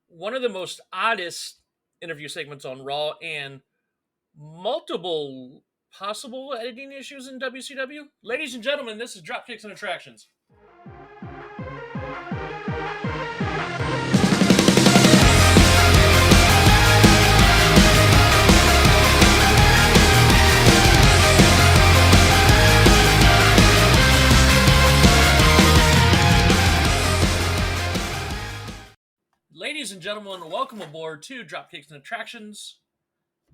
one of the most oddest interview segments on Raw and multiple possible editing issues in WCW. Ladies and gentlemen, this is Dropkicks and Attractions. Ladies and gentlemen, welcome aboard to Dropkicks and Attractions,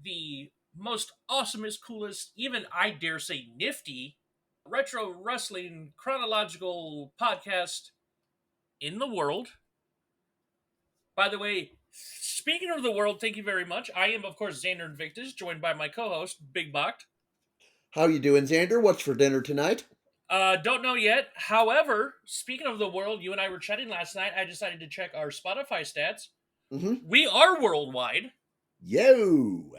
the most awesomest, coolest, even I dare say nifty, retro wrestling chronological podcast in the world. By the way, speaking of the world, thank you very much. I am, of course, Xander Invictus, joined by my co-host, Big Bach. How you doing, Xander? What's for dinner tonight? Don't know yet. However, speaking of the world, you and I were chatting last night. I decided to check our Spotify stats. Mm-hmm. We are worldwide. Yo!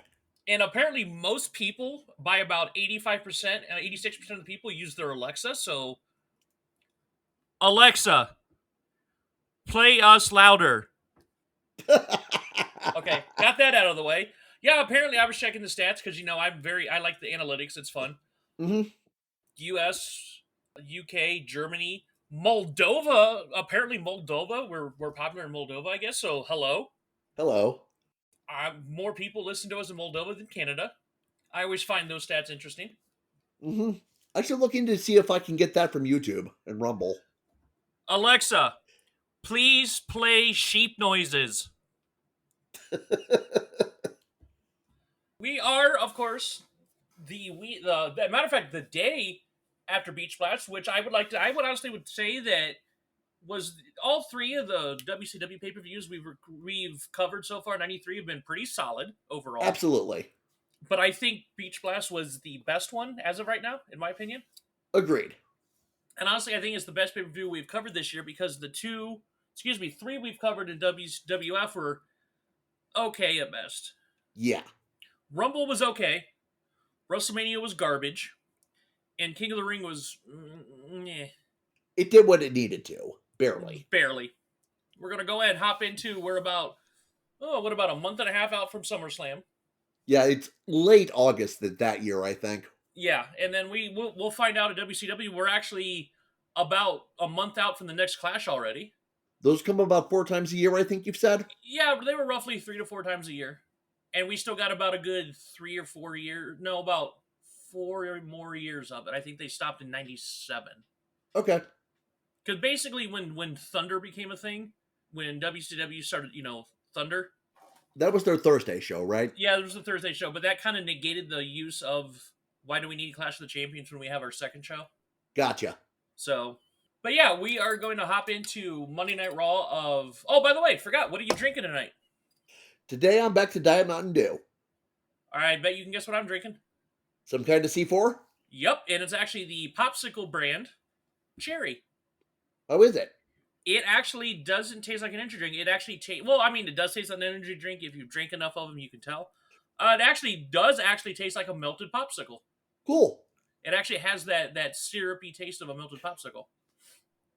And apparently most people, by about 85%, 86% of the people use their Alexa. So, Alexa, play us louder. Okay, got that out of the way. Yeah, apparently I was checking the stats because, I like the analytics. It's fun. Mm-hmm. US, UK, Germany, Moldova. Apparently Moldova, we're popular in Moldova, I guess. So, hello. Hello. More people listen to us in Moldova than Canada. I always find those stats interesting. Mm-hmm. I should look into see if I can get that from YouTube and Rumble. Alexa, please play sheep noises. We are, of course, the matter of fact, the day after Beach Blast, which I would honestly would say that was all three of the WCW pay-per-views we've covered so far. 93 have been pretty solid overall. Absolutely. But I think Beach Blast was the best one as of right now, in my opinion. Agreed. And honestly, I think it's the best pay-per-view we've covered this year because the three we've covered in WWF were okay at best. Yeah. Rumble was okay. WrestleMania was garbage. And King of the Ring was... It did what it needed to. Barely. Barely. We're going to go ahead and hop into... We're about a month and a half out from SummerSlam. Yeah, it's late August that year, I think. Yeah, and then we'll find out at WCW we're actually about a month out from the next Clash already. Those come about 4 times a year, I think you've said? Yeah, they were roughly 3 to 4 times a year. And we still got about a good 3 or 4 years. No, about 4 more years of it. I think they stopped in 97. Okay. Because basically when Thunder became a thing, when WCW started, Thunder. That was their Thursday show, right? Yeah, it was the Thursday show, but that kind of negated the use of why do we need Clash of the Champions when we have our second show? Gotcha. So, but yeah, we are going to hop into Monday Night Raw of... Oh, by the way, forgot, what are you drinking tonight? Today I'm back to Diet Mountain Dew. All right, I bet you can guess what I'm drinking. Some kind of C4? Yep, and it's actually the Popsicle brand Cherry. How is it? It actually doesn't taste like an energy drink. It actually it does taste like an energy drink. If you drink enough of them, you can tell. It actually does taste like a melted popsicle. Cool. It actually has that syrupy taste of a melted popsicle.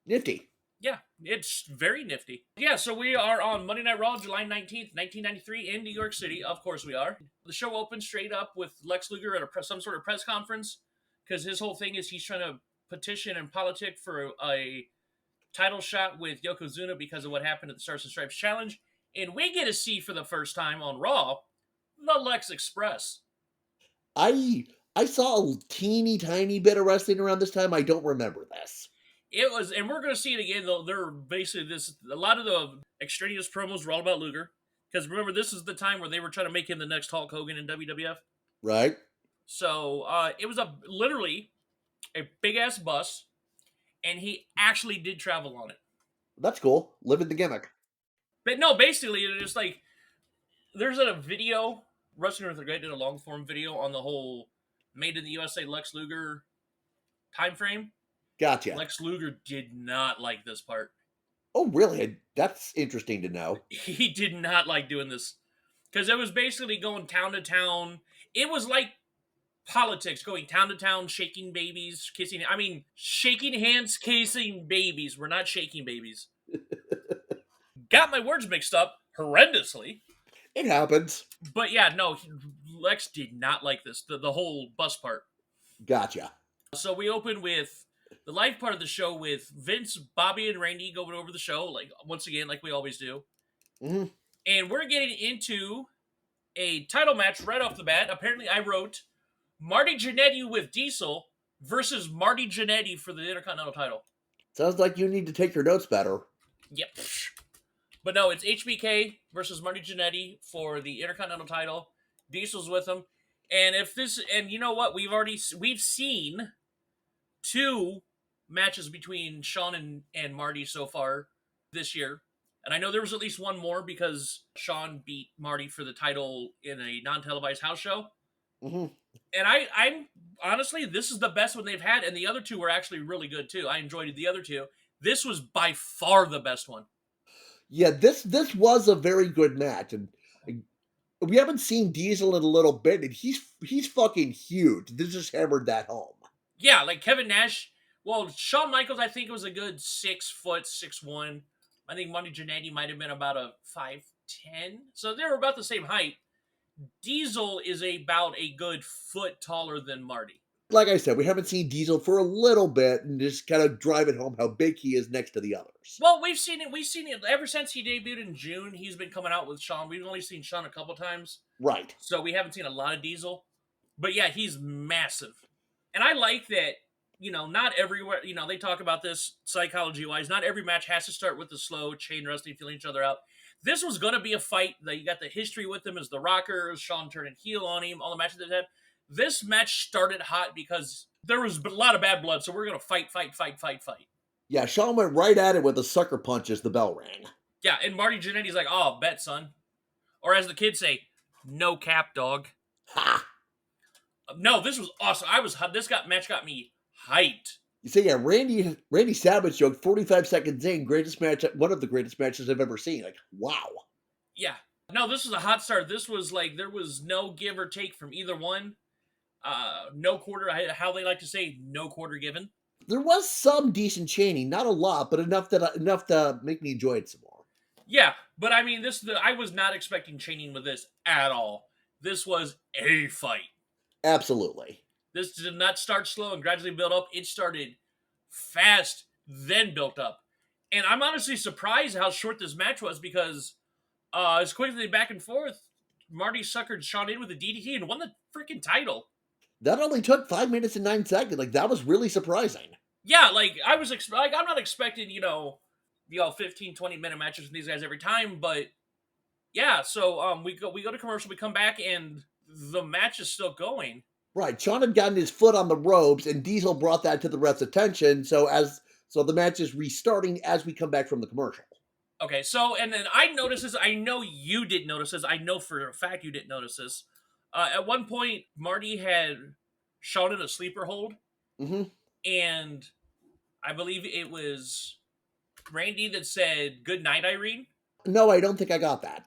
Nifty. Yeah, it's very nifty. Yeah, so we are on Monday Night Raw, July 19th, 1993 in New York City. Of course we are. The show opens straight up with Lex Luger at some sort of press conference because his whole thing is he's trying to petition and politic for a title shot with Yokozuna because of what happened at the Stars and Stripes Challenge. And we get to see for the first time on Raw, the Lex Express. I saw a teeny tiny bit of wrestling around this time. I don't remember this. It was, and we're going to see it again, though. They're basically a lot of the extraneous promos were all about Luger. Because remember, this is the time where they were trying to make him the next Hulk Hogan in WWF. Right. So, it was literally a big-ass bus, and he actually did travel on it. That's cool. Living the gimmick. But no, basically, it's like, there's a video, Wrestling with the Great did a long-form video on the whole Made in the USA Lex Luger time frame. Gotcha. Lex Luger did not like this part. Oh, really? That's interesting to know. He did not like doing this. Because it was basically going town to town. It was like politics, going town to town, shaking babies, shaking hands, kissing babies. We're not shaking babies. Got my words mixed up. horrendously. It happens. But yeah, no, Lex did not like this, the whole bus part. Gotcha. So we open with the live part of the show with Vince, Bobby, and Randy going over the show, like once again, like we always do. Hmm. And we're getting into a title match right off the bat. Apparently, I wrote Marty Jannetty with Diesel versus Marty Jannetty for the Intercontinental title. Sounds like you need to take your notes better. Yep. But no, it's HBK versus Marty Jannetty for the Intercontinental title. Diesel's with him. And you know what? We've seen two matches between Shawn and Marty so far this year. And I know there was at least one more because Shawn beat Marty for the title in a non-televised house show. Hmm. And I'm honestly, this is the best one they've had, and the other two were actually really good too. I enjoyed the other two. This was by far the best one. Yeah, this was a very good match, and we haven't seen Diesel in a little bit, and he's fucking huge. This just hammered that home. Yeah, like Kevin Nash. Well, Shawn Michaels, I think was a good 6', 6'1". I think Marty Jannetty might have been about a 5'10". So they were about the same height. Diesel is about a good foot taller than Marty. Like I said, we haven't seen Diesel for a little bit, and just kind of drive it home how big he is next to the others. Well, we've seen it. We've seen it ever since he debuted in June. He's been coming out with Shawn. We've only seen Shawn a couple times, Right. so we haven't seen a lot of Diesel. But yeah, he's massive, and I like that. Not everywhere. They talk about this psychology-wise. Not every match has to start with the slow chain wrestling, feeling each other out. This was going to be a fight. That you got the history with them as the Rockers, Shawn turning heel on him, all the matches they've had. This match started hot because there was a lot of bad blood, so we're going to fight. Yeah, Shawn went right at it with a sucker punch as the bell rang. Yeah, and Marty Jannetty's like, oh, bet, son. Or as the kids say, no cap, dog. Ha! No, this was awesome. Match got me hyped. You say, yeah, Randy Savage joked 45 seconds in, greatest match, one of the greatest matches I've ever seen. Like, wow. Yeah. No, this was a hot start. This was like, there was no give or take from either one. No quarter, how they like to say, no quarter given. There was some decent chaining, not a lot, but enough to make me enjoy it some more. Yeah, but I mean, I was not expecting chaining with this at all. This was a fight. Absolutely. This did not start slow and gradually build up. It started fast, then built up. And I'm honestly surprised how short this match was because as quickly back and forth, Marty suckered Shawn in with a DDT and won the freaking title. That only took 5 minutes and 9 seconds. Like, that was really surprising. Yeah, like I was I'm not expecting, 15, 20-minute matches with these guys every time, but yeah, so we go to commercial, we come back, and the match is still going. Right. Shawn had gotten his foot on the ropes, and Diesel brought that to the ref's attention. So the match is restarting as we come back from the commercial. Okay, so, and then I noticed this. I know you didn't notice this. I know for a fact you didn't notice this. At one point, Marty had Shawn in a sleeper hold, and I believe it was Randy that said, "Good night, Irene." No, I don't think I got that.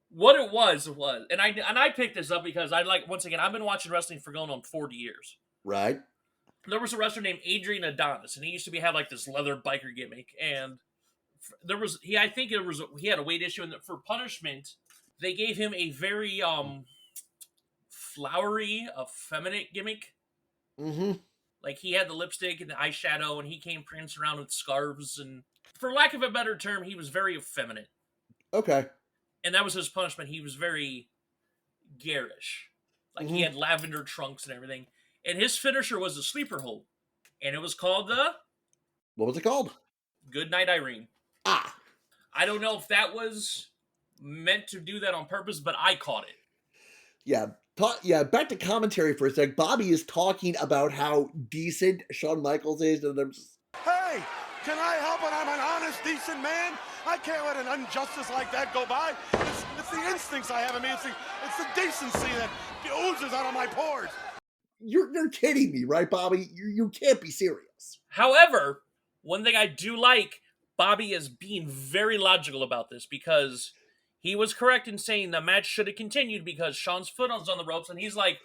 What it was, and I picked this up because once again, I've been watching wrestling for going on 40 years. Right. There was a wrestler named Adrian Adonis, and he used to have like this leather biker gimmick, and he had a weight issue, and for punishment, they gave him a very flowery, effeminate gimmick. Like he had the lipstick and the eyeshadow, and he came prancing around with scarves, and for lack of a better term, he was very effeminate. Okay. And that was his punishment. He was very garish. Like he had lavender trunks and everything. And his finisher was a sleeper hold. And it was called What was it called? Good Night, Irene. Ah. I don't know if that was meant to do that on purpose, but I caught it. Yeah. Back to commentary for a sec. Bobby is talking about how decent Shawn Michaels is, and I'm just, hey, can I help it? I'm an honest, decent man. I can't let an injustice like that go by. It's the instincts I have in me. It's the decency that oozes out of my pores. You're kidding me, right, Bobby? You can't be serious. However, one thing I do like, Bobby is being very logical about this because he was correct in saying the match should have continued because Shawn's foot was on the ropes, and he's like,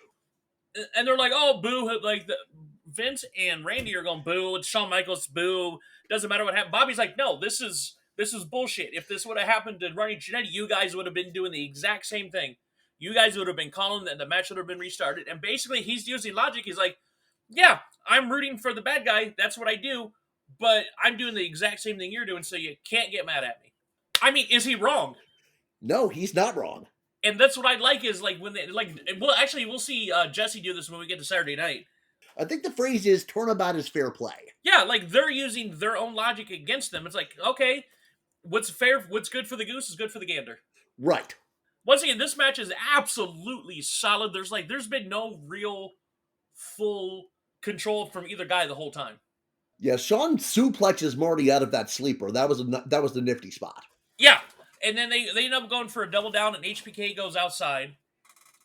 and they're like, oh, boo, like Vince and Randy are going, boo, it's Shawn Michaels, boo, doesn't matter what happened. Bobby's like, no, this is This is bullshit. If this would have happened to Ronnie Jannetty, you guys would have been doing the exact same thing. You guys would have been calling that the match would have been restarted. And basically, he's using logic. He's like, yeah, I'm rooting for the bad guy. That's what I do. But I'm doing the exact same thing you're doing, so you can't get mad at me. I mean, is he wrong? No, he's not wrong. And that's what I like is like when they like. Well, actually, we'll see Jesse do this when we get to Saturday night. I think the phrase is turnabout is fair play. Yeah, like they're using their own logic against them. It's like, okay, what's fair, what's good for the goose is good for the gander. Right. Once again, this match is absolutely solid. There's been no real full control from either guy the whole time. Yeah, Sean suplexes Marty out of that sleeper. That was the nifty spot. Yeah, and then they end up going for a double down, and HBK goes outside.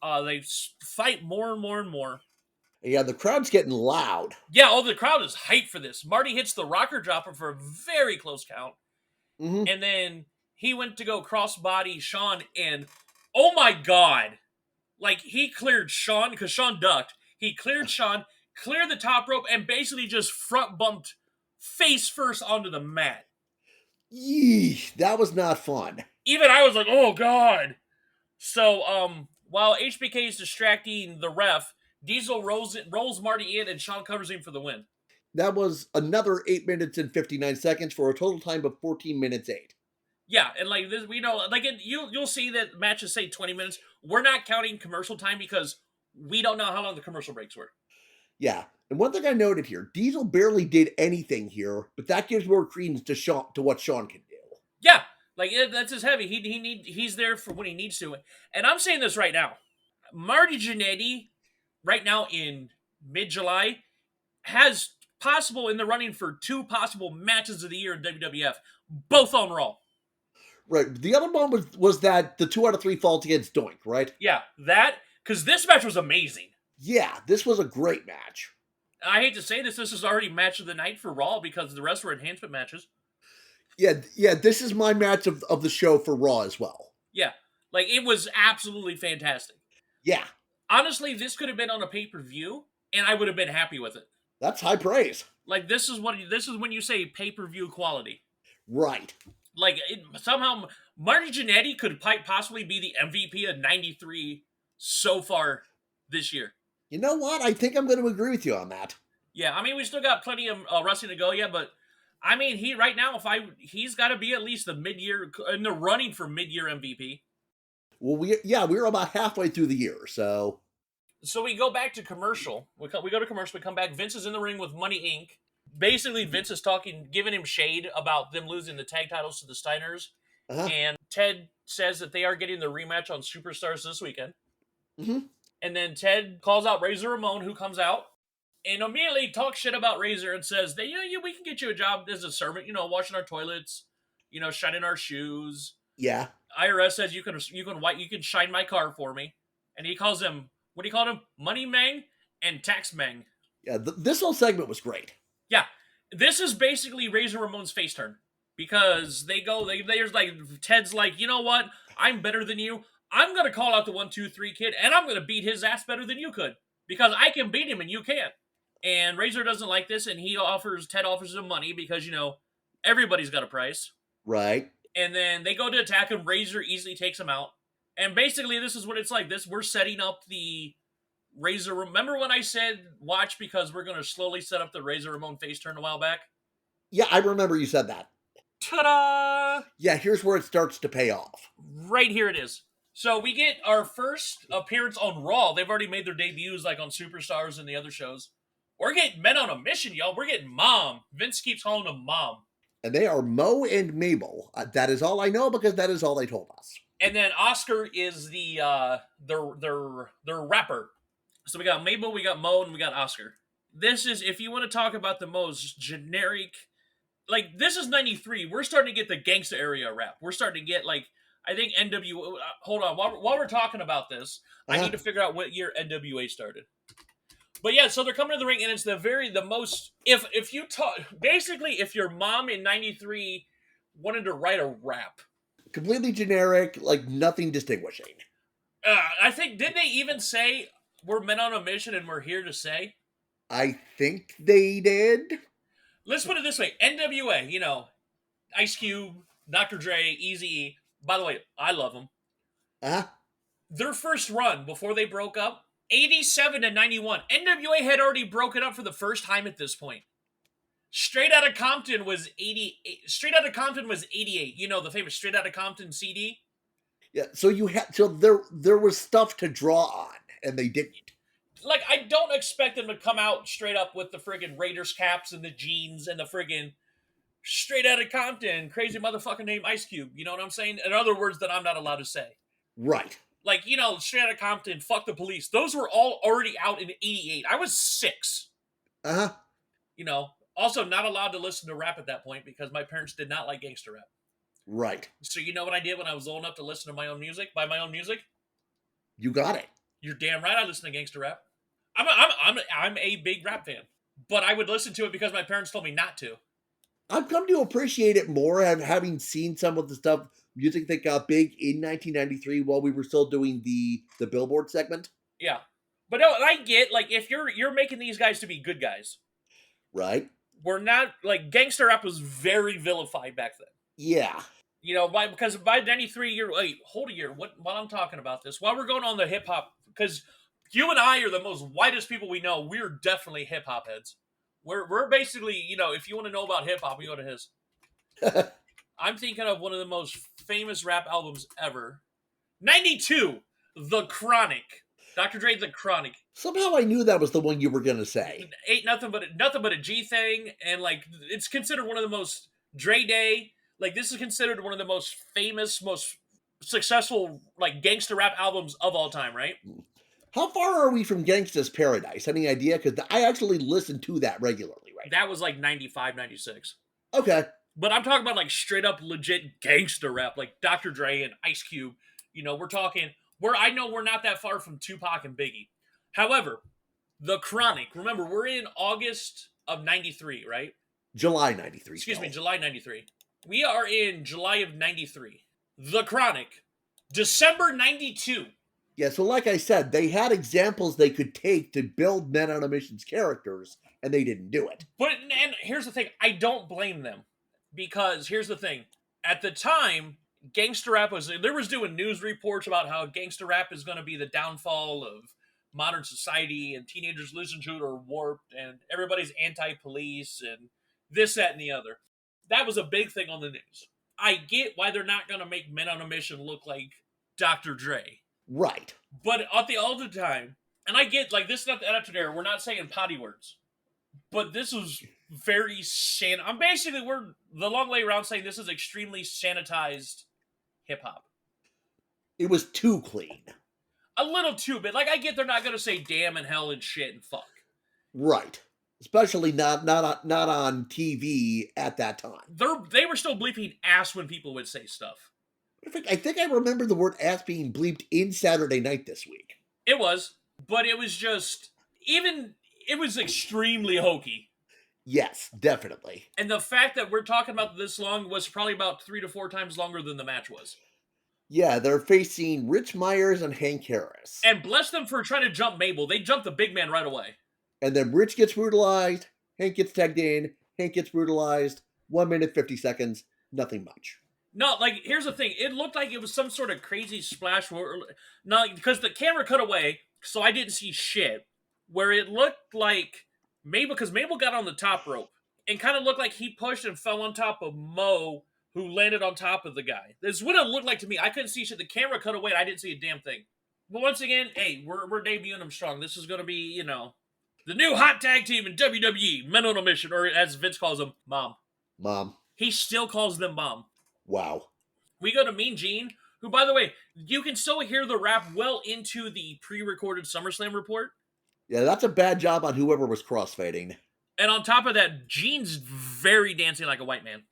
They fight more and more and more. Yeah, the crowd's getting loud. Yeah, the crowd is hyped for this. Marty hits the rocker dropper for a very close count. Mm-hmm. And then he went to go crossbody Sean, and oh my God. Like, he cleared Sean, because Sean ducked. He cleared Sean, cleared the top rope, and basically just front bumped face first onto the mat. Yee, that was not fun. Even I was like, oh God. So, while HBK is distracting the ref, Diesel rolls Marty in, and Sean covers him for the win. That was another 8 minutes and 59 seconds for a total time of 14 minutes 8. Yeah, and like this, we know, like you'll see that matches say 20 minutes. We're not counting commercial time because we don't know how long the commercial breaks were. Yeah, and one thing I noted here, Diesel barely did anything here, but that gives more credence to what Sean can do. Yeah, like that's his heavy. He's there for when he needs to. And I'm saying this right now, Marty Jannetty, right now in mid-July, has possible in the running for 2 possible matches of the year in WWF, both on Raw. Right. The other one was that the 2 out of 3 falls against Doink, right? Yeah, that, because this match was amazing. Yeah, this was a great match. I hate to say this is already match of the night for Raw because the rest were enhancement matches. Yeah, this is my match of the show for Raw as well. Yeah, like it was absolutely fantastic. Yeah. Honestly, this could have been on a pay-per-view, and I would have been happy with it. That's high praise. Like, this is when you say pay-per-view quality. Right. Like, somehow, Marty Jannetty could possibly be the MVP of 93 so far this year. You know what? I think I'm going to agree with you on that. Yeah, I mean, we still got plenty of wrestling to go yet, but, I mean, he's got to be at least the mid-year, in the running for mid-year MVP. Well, we're about halfway through the year, so... So we go back to commercial. We go to commercial. We come back. Vince is in the ring with Money Inc. Basically, Vince is giving him shade about them losing the tag titles to the Steiners. Uh-huh. And Ted says that they are getting the rematch on Superstars this weekend. Mm-hmm. And then Ted calls out Razor Ramon, who comes out and immediately talks shit about Razor and says that, we can get you a job as a servant, washing our toilets, shining our shoes. Yeah. IRS says you can shine my car for me. And he calls him, what do you call him? Money Mang and Tax Mang. Yeah, this whole segment was great. Yeah, this is basically Razor Ramon's face turn. Because there's like, Ted's like, you know what? I'm better than you. I'm going to call out the 1, 2, 3 kid, and I'm going to beat his ass better than you could. Because I can beat him and you can't. And Razor doesn't like this, and Ted offers him money because, everybody's got a price. Right. And then they go to attack him. Razor easily takes him out. And basically, this is what it's like. We're setting up the Razor. Remember when I said watch because we're going to slowly set up the Razor Ramon face turn a while back? Yeah, I remember you said that. Ta-da! Yeah, here's where it starts to pay off. Right here it is. So we get our first appearance on Raw. They've already made their debuts like on Superstars and the other shows. We're getting Men on a Mission, y'all. We're getting Mom. Vince keeps calling them Mom. And they are Mo and Mabel. That is all I know because that is all they told us. And then Oscar is their rapper. So we got Mabel, we got Mo, and we got Oscar. This is, if you want to talk about the most generic, like, this is 93. We're starting to get the gangsta area rap. We're starting to get, like, I think NWA, hold on, while we're talking about this, I need to figure out what year NWA started. But yeah, so they're coming to the ring, and it's the most, if you talk, basically, if your mom in 93 wanted to write a rap. Completely generic, like nothing distinguishing. I think, did they even say, we're men on a mission and we're here to say? I think they did. Let's put it this way. NWA, Ice Cube, Dr. Dre, Eazy-E. By the way, I love them. Uh-huh. Their first run before they broke up, 87 to 91. NWA had already broken up for the first time at this point. Straight Outta Compton was 88. Straight Outta Compton was 88. You know, the famous Straight Outta Compton CD? Yeah, so there was stuff to draw on, and they didn't. Like, I don't expect them to come out straight up with the friggin' Raiders caps and the jeans and the friggin' Straight Outta Compton, crazy motherfucker named Ice Cube. You know what I'm saying? In other words that I'm not allowed to say. Right. Like, you know, Straight Outta Compton, Fuck the Police. Those were all already out in 88. I was 6. Uh-huh. You know, also not allowed to listen to rap at that point because my parents did not like gangster rap. Right. So you know what I did when I was old enough to listen to my own music? By my own music? You got it. You're damn right I listen to gangster rap. I'm a big rap fan. But I would listen to it because my parents told me not to. I've come to appreciate it more having seen some of the stuff, music that got big in 1993 while we were still doing the Billboard segment. Yeah. But no, I get, like, if you're making these guys to be good guys. Right. We're not, like, gangster rap was very vilified back then. Yeah. You know, because by 93, wait, hold a year. While I'm talking about this, while we're going on the hip hop, because you and I are the most whitest people we know. We're definitely hip hop heads. We're basically, you know, if you want to know about hip hop, you go to his. I'm thinking of one of the most famous rap albums ever. 92, The Chronic. Dr. Dre, The Chronic. Somehow I knew that was the one you were going to say. Ain't nothing but a G thing, and like it's considered one of the most Dre Day. Like this is considered one of the most famous, most successful like gangster rap albums of all time, right? How far are we from Gangsta's Paradise? Any idea? Because I actually listen to that regularly, right? That was like 95, 96. Okay. But I'm talking about like straight up legit gangster rap, like Dr. Dre and Ice Cube. You know, I know we're not that far from Tupac and Biggie. However, The Chronic, remember, we're in August of 93, right? July 93. Excuse me, July 93. We are in July of 93. The Chronic, December 92. Yeah, so like I said, they had examples they could take to build Men on a Mission's characters, and they didn't do it. And here's the thing, I don't blame them. Because here's the thing. At the time, gangster rap was doing news reports about how gangster rap is going to be the downfall of modern society, and teenagers listen to it are warped, and everybody's anti-police, and this, that, and the other. That was a big thing on the news. I get why they're not going to make Men on a Mission look like Dr. Dre. Right. But at the older time, and I get, like, this is not the edited era, we're not saying potty words. But this was very we're the long way around saying this is extremely sanitized hip-hop. It was too clean. A little too bit. Like, I get they're not going to say damn and hell and shit and fuck. Right. Especially not on TV at that time. They were still bleeping ass when people would say stuff. I think I remember the word ass being bleeped in Saturday Night this week. It was. But it was just... It was extremely hokey. Yes, definitely. And the fact that we're talking about this long was probably about 3 to 4 times longer than the match was. Yeah, they're facing Rich Myers and Hank Harris. And bless them for trying to jump Mabel. They jumped the big man right away. And then Rich gets brutalized, Hank gets tagged in, Hank gets brutalized, 1 minute, 50 seconds, nothing much. No, like, here's the thing. It looked like it was some sort of crazy splash. No, because the camera cut away, so I didn't see shit. Where it looked like Mabel, because Mabel got on the top rope and kind of looked like he pushed and fell on top of Mo, who landed on top of the guy. This is what it looked like to me. I couldn't see shit. The camera cut away. I didn't see a damn thing. But once again, hey, we're debuting them strong. This is going to be, you know, the new hot tag team in WWE, Men on a Mission, or as Vince calls them, Mom. Mom. He still calls them Mom. Wow. We go to Mean Gene, who, by the way, you can still hear the rap well into the pre-recorded SummerSlam report. Yeah, that's a bad job on whoever was crossfading. And on top of that, Gene's very dancing like a white man.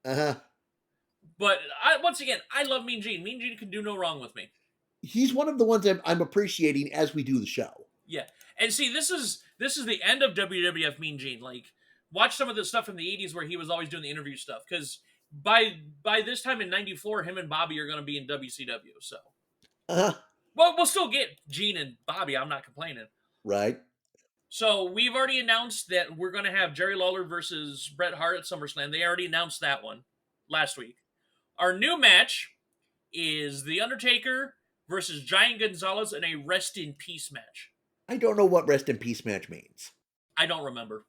Uh-huh. But once again, I love Mean Gene. Mean Gene can do no wrong with me. He's one of the ones I'm appreciating as we do the show. Yeah. And see, this is the end of WWF Mean Gene. Like, watch some of the stuff from the 80s where he was always doing the interview stuff. Because by this time in 94, him and Bobby are going to be in WCW. So, well, we'll still get Gene and Bobby. I'm not complaining. Right. So we've already announced that we're going to have Jerry Lawler versus Bret Hart at SummerSlam. They already announced that one last week. Our new match is The Undertaker versus Giant Gonzalez in a Rest in Peace match. I don't know what rest in peace match means. I don't remember.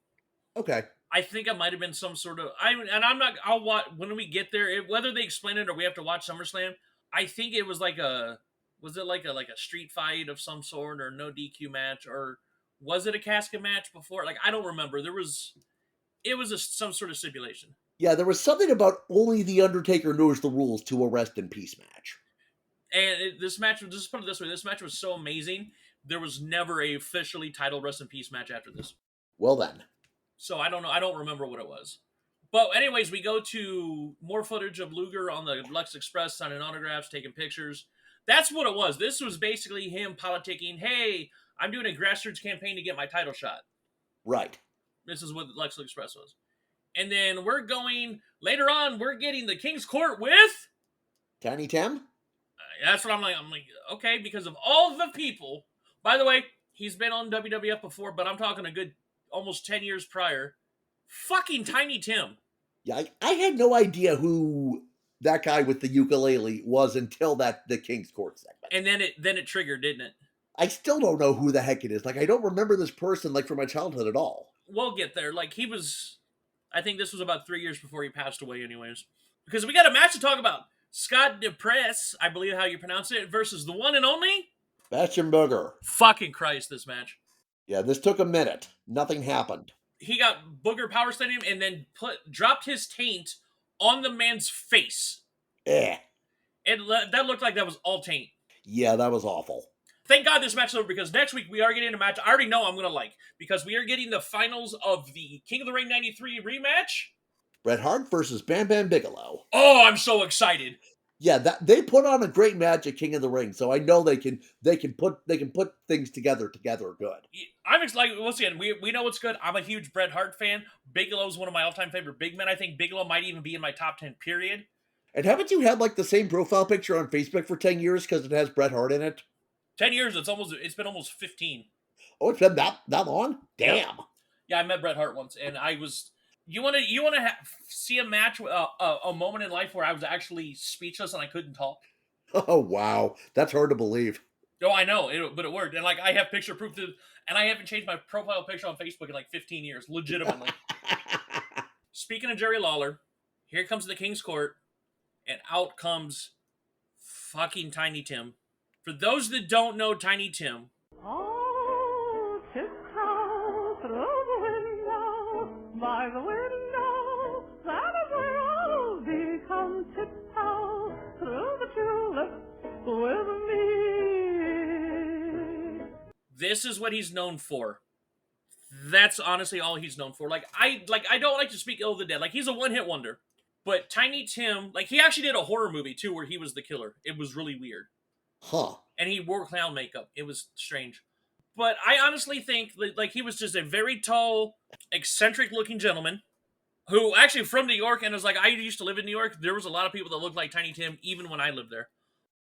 Okay. I think it might have been some sort of. I'll watch when we get there. Whether they explain it or we have to watch SummerSlam. I think it was like a. Was it like a street fight of some sort or no DQ match, or was it a casket match before? Like, I don't remember. It was some sort of stipulation. Yeah, there was something about only the Undertaker knows the rules to a rest in peace match. And this match, just put it this way, this match was so amazing. There was never a officially titled Rest in Peace match after this. Well then. So I don't know. I don't remember what it was. But anyways, we go to more footage of Luger on the Lux Express signing autographs, taking pictures. That's what it was. This was basically him politicking. Hey, I'm doing a grassroots campaign to get my title shot. Right. This is what Lux Express was. And then we're going, later on, we're getting the King's Court with... Tiny Tim? That's what I'm like, okay, because of all the people... By the way, he's been on WWF before, but I'm talking a good almost 10 years prior. Fucking Tiny Tim. Yeah, I had no idea who that guy with the ukulele was until the King's Court segment. And then it triggered, didn't it? I still don't know who the heck it is. Like, I don't remember this person, like, from my childhood at all. We'll get there. Like, he was... I think this was about 3 years before he passed away anyways. Because we got a match to talk about. Scott DePress, I believe how you pronounce it, versus the one and only... Bastion Booger. Fucking Christ, this match. Yeah, this took a minute. Nothing happened. He got Booger power him and then dropped his taint on the man's face. Eh. That looked like that was all taint. Yeah, that was awful. Thank God this match is over because next week we are getting a match I already know I'm going to like because we are getting the finals of the King of the Ring 93 rematch. Bret Hart versus Bam Bam Bigelow. Oh, I'm so excited. Yeah, they put on a great match at King of the Ring, so I know they can put things together good. I'm excited. Once again, we know it's good. I'm a huge Bret Hart fan. Bigelow's one of my all-time favorite big men. I think Bigelow might even be in my top 10 period. And haven't you had like the same profile picture on Facebook for 10 years because it has Bret Hart in it? 10 years. It's been almost 15. Oh, it's been that long? Damn. Yeah, I met Bret Hart once, and I was. You want to see a match, a moment in life where I was actually speechless and I couldn't talk? Oh wow, that's hard to believe. Oh, I know, but it worked, and like I have picture proof and I haven't changed my profile picture on Facebook in like 15 years, legitimately. Speaking of Jerry Lawler, here comes the King's Court, and out comes fucking Tiny Tim. For those that don't know Tiny Tim. Oh, tiptoe through the window, by the window, that is where I'll be. Come tiptoe through the tulips with me. This is what he's known for. That's honestly all he's known for. I don't like to speak ill of the dead. Like, he's a one-hit wonder. But Tiny Tim, like, he actually did a horror movie, too, where he was the killer. It was really weird. Huh. And he wore clown makeup. It was strange. But I honestly think, like, he was just a very tall, eccentric-looking gentleman who actually from New York, and was like, I used to live in New York. There was a lot of people that looked like Tiny Tim, even when I lived there.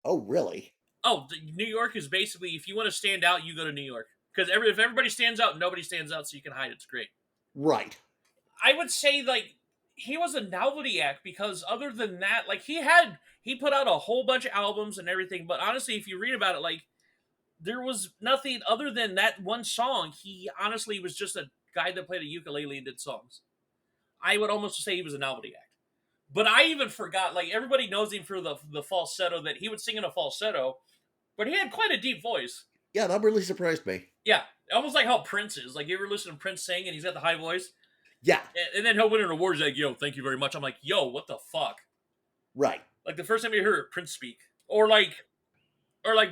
Oh, really? Oh, New York is basically, if you want to stand out, you go to New York. Because if everybody stands out, nobody stands out, so you can hide. It's great. Right. I would say, like, he was a novelty act, because other than that, like, he put out a whole bunch of albums and everything, but honestly, if you read about it, like, there was nothing other than that one song. He honestly was just a guy that played a ukulele and did songs. I would almost say he was a novelty act. But I even forgot, like, everybody knows him for the falsetto, that he would sing in a falsetto, but he had quite a deep voice. Yeah, that really surprised me. Yeah, almost like how Prince is. Like, you ever listen to Prince sing and he's got the high voice? Yeah. And then he'll win an award, he's like, yo, thank you very much. I'm like, yo, what the fuck? Right. Like, the first time you heard Prince speak. Or like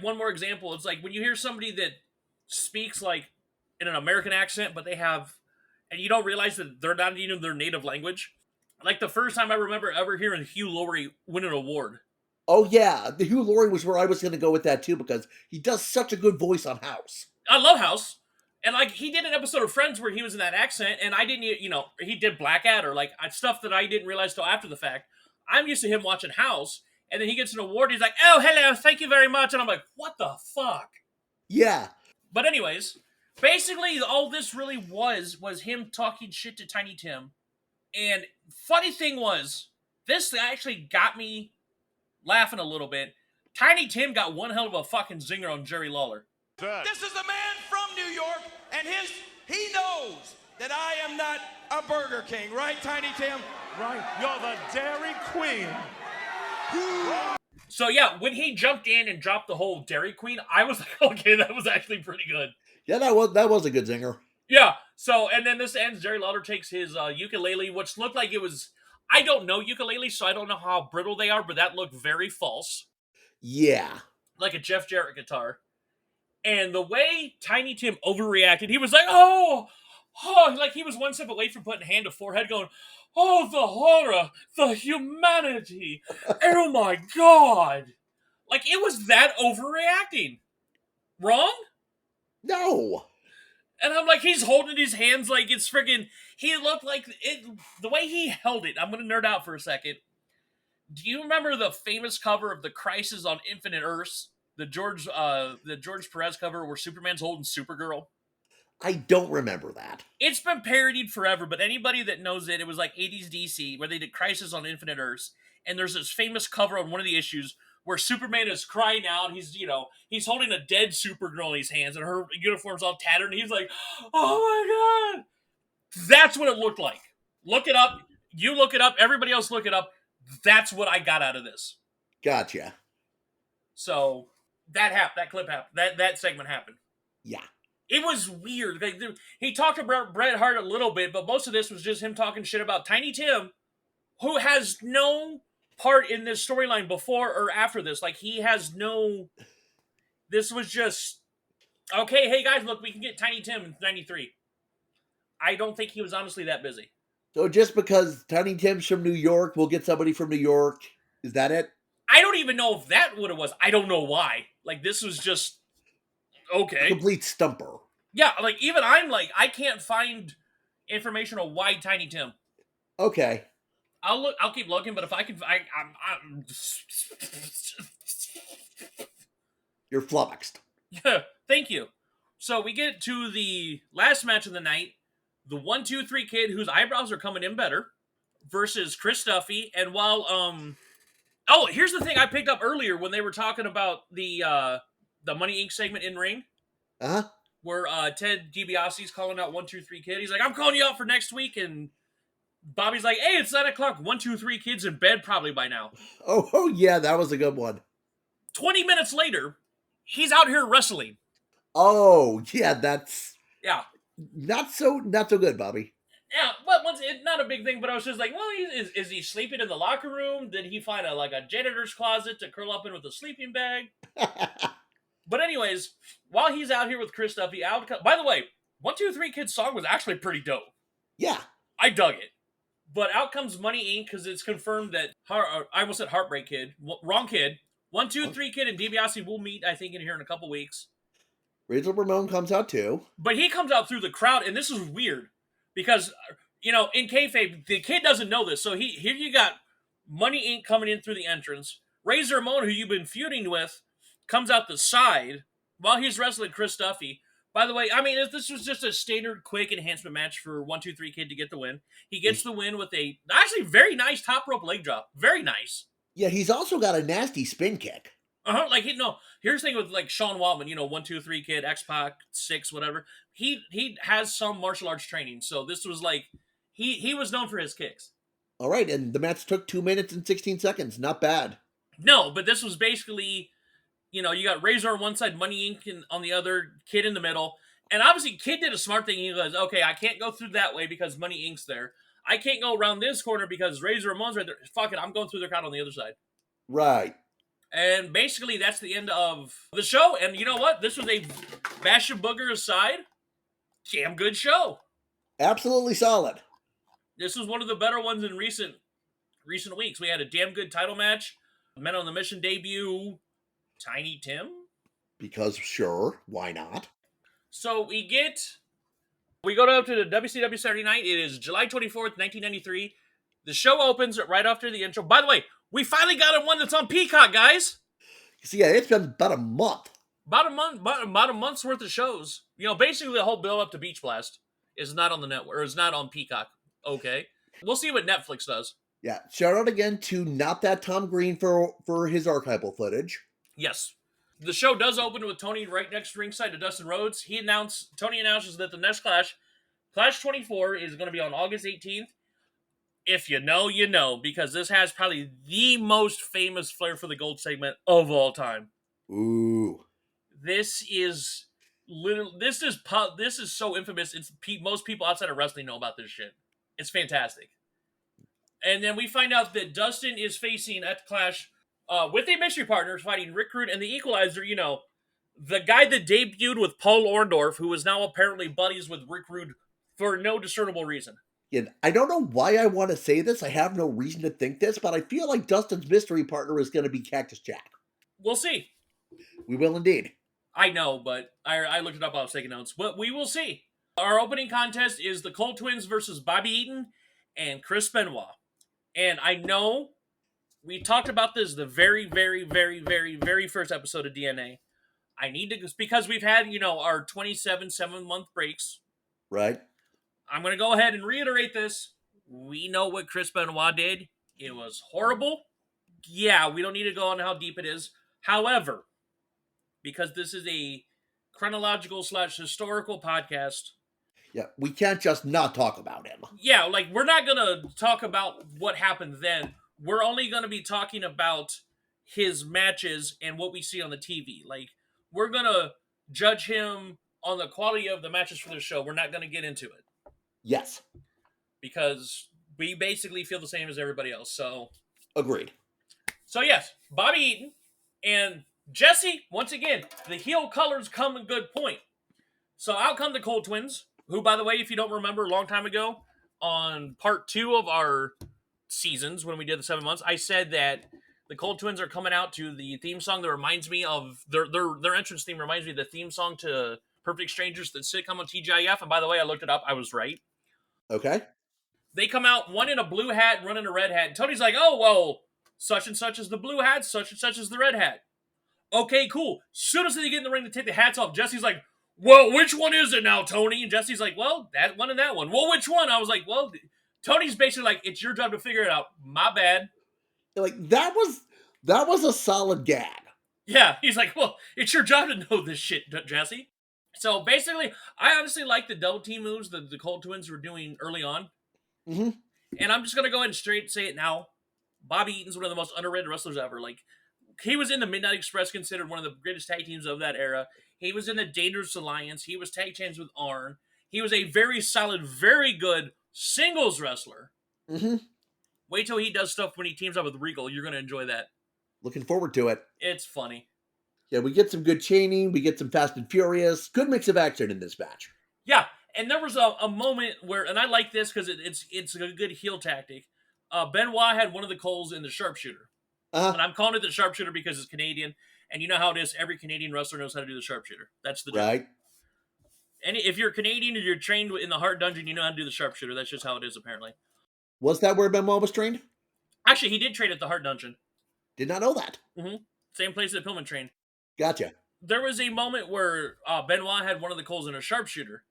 one more example, it's like when you hear somebody that speaks like in an American accent, but they have, and you don't realize that they're not even their native language. Like the first time I remember ever hearing Hugh Laurie win an award. Oh yeah, the Hugh Laurie was where I was going to go with that too, because he does such a good voice on House. I love House. And like he did an episode of Friends where he was in that accent, and I didn't, he did Blackadder, like stuff that I didn't realize till after the fact. I'm used to him watching House, and then he gets an award, he's like, oh, hello, thank you very much. And I'm like, what the fuck? Yeah. But anyways, basically all this really was him talking shit to Tiny Tim. And funny thing was, this actually got me laughing a little bit. Tiny Tim got one hell of a fucking zinger on Jerry Lawler. This is a man from New York, and he knows that I am not a Burger King, right, Tiny Tim? Right, you're the Dairy Queen. So yeah, when he jumped in and dropped the whole Dairy Queen, I was like, okay, that was actually pretty good. Yeah, that was a good zinger. Yeah, so, and then this ends, Jerry Lawler takes his ukulele, which looked like it was, I don't know ukulele, so I don't know how brittle they are, but that looked very false. Yeah. Like a Jeff Jarrett guitar. And the way Tiny Tim overreacted, he was like, oh, like he was one step away from putting hand to forehead going, oh, the horror, the humanity, oh my God. Like, it was that overreacting. Wrong? No. And I'm like, he's holding his hands like it's friggin', he looked like it, the way he held it, I'm gonna nerd out for a second. Do you remember the famous cover of The Crisis on Infinite Earths? The George Perez cover where Superman's holding Supergirl? I don't remember that. It's been parodied forever, but anybody that knows it was like 80s DC, where they did Crisis on Infinite Earths, and there's this famous cover on one of the issues where Superman is crying out, he's holding a dead Supergirl in his hands, and her uniform's all tattered, and he's like, oh my God! That's what it looked like. Look it up. You look it up. Everybody else look it up. That's what I got out of this. Gotcha. So, that happened. That clip happened. That segment happened. Yeah. It was weird. Like, he talked about Bret Hart a little bit, but most of this was just him talking shit about Tiny Tim, who has no part in this storyline before or after this. Like, he has no... This was just, okay, hey guys, look, we can get Tiny Tim in 93. I don't think he was honestly that busy. So just because Tiny Tim's from New York, we'll get somebody from New York. Is that it? I don't even know if that what it was. I don't know why. Like, this was just... Okay. Complete stumper. Yeah, like, even I'm like, I can't find information on why Tiny Tim. Okay. I'll keep looking, but if I can, I'm You're flummoxed. Yeah, thank you. So we get to the last match of the night, the 1-2-3 Kid, whose eyebrows are coming in better, versus Chris Duffy. And while oh, here's the thing I picked up earlier when they were talking about the Money Inc. segment in ring. Uh-huh. Where Ted DiBiase's calling out 1-2-3 Kid. He's like, I'm calling you out for next week, and Bobby's like, hey, it's 9 o'clock. 1-2-3 Kid's in bed probably by now. Oh yeah, that was a good one. 20 minutes later, he's out here wrestling. Oh yeah, that's Yeah. not so good, Bobby. Yeah, but once it's not a big thing, but I was just like, well, is he sleeping in the locker room? Did he find a janitor's closet to curl up in with a sleeping bag? But anyways, while he's out here with Chris Duffy, by the way, 1-2-3 Kid's song was actually pretty dope. Yeah. I dug it. But out comes Money Inc. because it's confirmed that, I almost said Heartbreak Kid. Wrong Kid. 1-2-3 Kid and DiBiase will meet, I think, in here in a couple weeks. Razor Ramon comes out too. But he comes out through the crowd, and this is weird. Because, in kayfabe, the Kid doesn't know this. So here you got Money Inc. coming in through the entrance. Razor Ramon, who you've been feuding with, comes out the side while he's wrestling Chris Duffy. By the way, I mean, this was just a standard quick enhancement match for 1-2-3 Kid to get the win. He gets the win with a actually very nice top rope leg drop. Very nice. Yeah, he's also got a nasty spin kick. Like, here's the thing with, like, Sean Waltman, 1-2-3 Kid, X-Pac, 6, whatever. He has some martial arts training, so this was like, he was known for his kicks. All right, and the match took 2 minutes and 16 seconds. Not bad. No, but this was basically... you got Razor on one side, Money Inc. on the other, Kid in the middle. And obviously, Kid did a smart thing. He goes, okay, I can't go through that way because Money Inc.'s there. I can't go around this corner because Razor Ramon's right there. Fuck it, I'm going through the crowd on the other side. Right. And basically, that's the end of the show. And you know what? This was a Bash of Booger aside, damn good show. Absolutely solid. This was one of the better ones in recent weeks. We had a damn good title match. Men on the Mission debut. Tiny Tim? Because sure, why not? So we go up to the WCW Saturday night. It is July 24th, 1993. The show opens right after the intro. By the way, we finally got one that's on Peacock, guys. See, yeah, it's been about a month. About a month's worth of shows. Basically the whole build up to Beach Blast is not on the network, or is not on Peacock. Okay. We'll see what Netflix does. Yeah, shout out again to Not That Tom Green for his archival footage. Yes. The show does open with Tony right next to ringside to Dustin Rhodes. Tony announces that the next Clash, Clash 24, is going to be on August 18th. If you know, you know, because this has probably the most famous Flair for the Gold segment of all time. Ooh. This is this is so infamous. Most people outside of wrestling know about this shit. It's fantastic. And then we find out that Dustin is facing at the Clash with a mystery partner fighting Rick Rude and the Equalizer. You know, the guy that debuted with Paul Orndorff, who is now apparently buddies with Rick Rude for no discernible reason. Yeah, I don't know why I want to say this. I have no reason to think this, but I feel like Dustin's mystery partner is going to be Cactus Jack. We'll see. We will indeed. I know, but I looked it up while I was taking notes. But we will see. Our opening contest is the Cole Twins versus Bobby Eaton and Chris Benoit. And I know we talked about this the very, very, very, very, very first episode of DNA. I need to, because we've had, our 27 7-month breaks. Right. I'm going to go ahead and reiterate this. We know what Chris Benoit did. It was horrible. Yeah, we don't need to go on how deep it is. However, because this is a chronological / historical podcast. Yeah, we can't just not talk about him. Yeah, like, we're not going to talk about what happened then. We're only going to be talking about his matches and what we see on the TV. Like, we're going to judge him on the quality of the matches for the show. We're not going to get into it. Yes. Because we basically feel the same as everybody else. So, agreed. So, yes, Bobby Eaton and Jesse, once again, the heel colors come in good point. So, out come the Cole Twins, who, by the way, if you don't remember, a long time ago, on part 2 of our seasons, when we did the 7 months, I said that the Cole Twins are coming out to the theme song that reminds me of, their entrance theme reminds me of the theme song to Perfect Strangers, the sitcom on TGIF, and by the way, I looked it up, I was right. Okay. They come out, one in a blue hat and one in a red hat. And Tony's like, oh, well, such and such is the blue hat, such and such is the red hat. Okay, cool. Soon as they get in the ring to take the hats off, Jesse's like, well, which one is it now, Tony? And Jesse's like, well, that one and that one. Well, which one? I was like, well, Tony's basically like, it's your job to figure it out. My bad. Like, that was a solid gag. Yeah, he's like, well, it's your job to know this shit, Jesse. So basically, I honestly like the double team moves that the Cole Twins were doing early on. Mm-hmm. And I'm just going to go ahead and straight say it now. Bobby Eaton's one of the most underrated wrestlers ever. Like, he was in the Midnight Express, considered one of the greatest tag teams of that era. He was in the Dangerous Alliance. He was tag teams with Arn. He was a very solid, very good singles wrestler. Mm-hmm. Wait till he does stuff when he teams up with Regal. You're going to enjoy that. Looking forward to it. It's funny. Yeah, we get some good chaining. We get some Fast and Furious. Good mix of action in this match. Yeah, and there was a moment where, and I like this because it's a good heel tactic. Benoit had one of the Coles in the sharpshooter. Uh-huh. And I'm calling it the sharpshooter because it's Canadian. And you know how it is. Every Canadian wrestler knows how to do the sharpshooter. That's the job. Right. And if you're Canadian and you're trained in the Heart Dungeon, you know how to do the sharpshooter. That's just how it is, apparently. Was that where Benoit was trained? Actually, he did train at the Heart Dungeon. Did not know that. Mm-hmm. Same place that Pillman trained. Gotcha. There was a moment where Benoit had one of the Coles in a sharpshooter.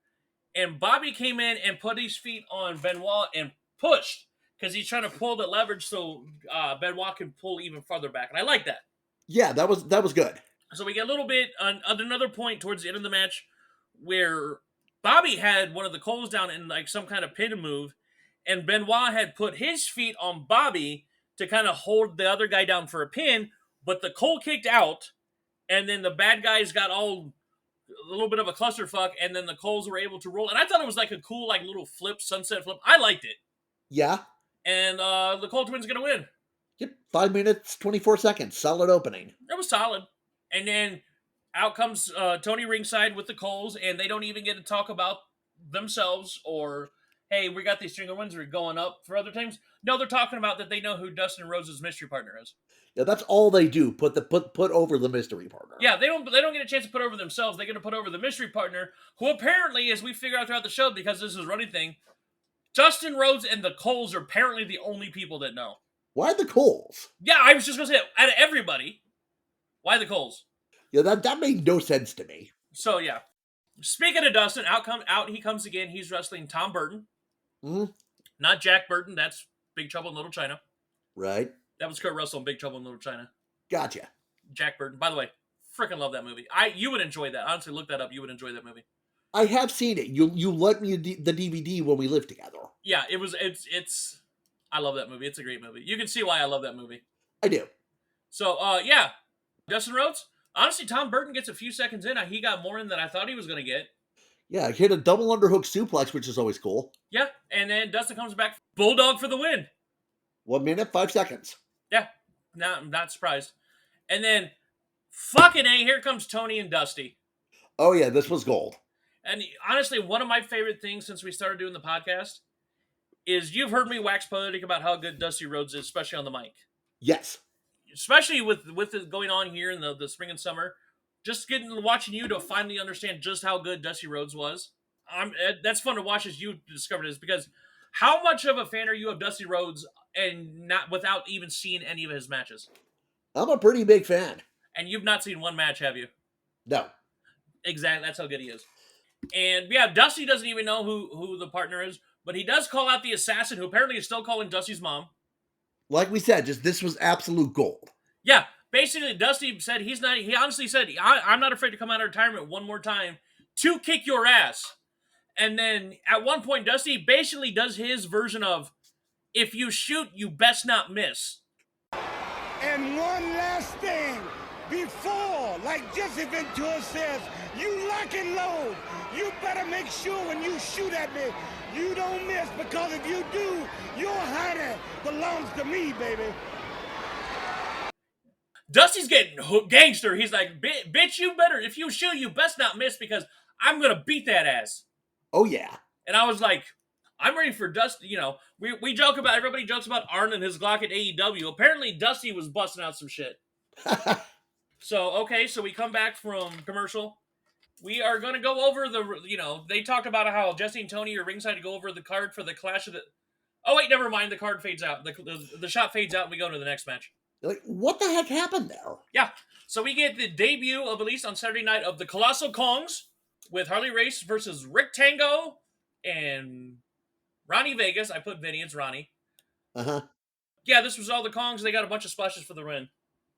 And Bobby came in and put his feet on Benoit and pushed. Because he's trying to pull the leverage so Benoit can pull even farther back. And I like that. Yeah, that was good. So we get a little bit on another point towards the end of the match where Bobby had one of the Coles down in like some kind of pin move, and Benoit had put his feet on Bobby to kind of hold the other guy down for a pin, but the Cole kicked out, and then the bad guys got all a little bit of a clusterfuck, and then the Coles were able to roll. And I thought it was like a cool like little flip, sunset flip. I liked it. Yeah. And the Cole Twins going to win. Yep, 5 minutes, 24 seconds. Solid opening. It was solid. And then out comes Tony ringside with the Coles, and they don't even get to talk about themselves or, hey, we got these string of wins we're going up for other teams. No, they're talking about that they know who Dustin Rhodes' mystery partner is. Yeah, that's all they do. Put over the mystery partner. Yeah, they don't get a chance to put over themselves. They're going to put over the mystery partner, who apparently, as we figure out throughout the show, because this is a running thing, Dustin Rhodes and the Coles are apparently the only people that know. Why the Coles? Yeah, I was just going to say, out of everybody, why the Coles? Yeah, that made no sense to me. So, yeah. Speaking of Dustin, out he comes again. He's wrestling Tom Burton. Mm-hmm. Not Jack Burton. That's Big Trouble in Little China. Right. That was Kurt Russell in Big Trouble in Little China. Gotcha. Jack Burton. By the way, freaking love that movie. You would enjoy that. Honestly, look that up. You would enjoy that movie. I have seen it. You lent me the DVD when we lived together. Yeah, it's. I love that movie. It's a great movie. You can see why I love that movie. I do. So, yeah, Dustin Rhodes. Honestly, Tom Burton gets a few seconds in. He got more in than I thought he was going to get. Yeah, hit a double underhook suplex, which is always cool. Yeah, and then Dustin comes back, Bulldog for the win. 1 minute, 5 seconds. Yeah, I'm not surprised. And then, fucking A, here comes Tony and Dusty. Oh yeah, this was gold. And honestly, one of my favorite things since we started doing the podcast is you've heard me wax poetic about how good Dusty Rhodes is, especially on the mic. Yes. Especially with it going on here in the spring and summer. Just watching you to finally understand just how good Dusty Rhodes was. That's fun to watch as you discovered this, because how much of a fan are you of Dusty Rhodes and not without even seeing any of his matches? I'm a pretty big fan. And you've not seen one match, have you? No. Exactly. That's how good he is. And yeah, Dusty doesn't even know who the partner is, but he does call out the assassin, who apparently is still calling Dusty's mom. Like we said, this was absolute gold. Yeah. Basically, Dusty said he honestly said, I'm not afraid to come out of retirement one more time to kick your ass. And then at one point, Dusty basically does his version of, if you shoot, you best not miss. And one last thing, before, like Jesse Ventura says, you lock and load. You better make sure when you shoot at me, you don't miss, because if you do, your honey belongs to me, baby. Dusty's getting gangster. He's like, bitch, you better, if you shoot, you best not miss, because I'm going to beat that ass. Oh, yeah. And I was like, I'm ready for Dusty. You know, we joke about, everybody jokes about Arn and his Glock at AEW. Apparently, Dusty was busting out some shit. So, okay, so we come back from commercial. We are going to go over they talked about how Jesse and Tony are ringside to go over the card for the Clash of the... Oh, wait, never mind. The card fades out. The shot fades out and we go to the next match. Like, what the heck happened there? Yeah. So we get the debut of, at least on Saturday night, of the Colossal Kongs with Harley Race versus Rick Tango and Ronnie Vegas. I put Vinny, it's Ronnie. Uh-huh. Yeah, this was all the Kongs. They got a bunch of splashes for the win.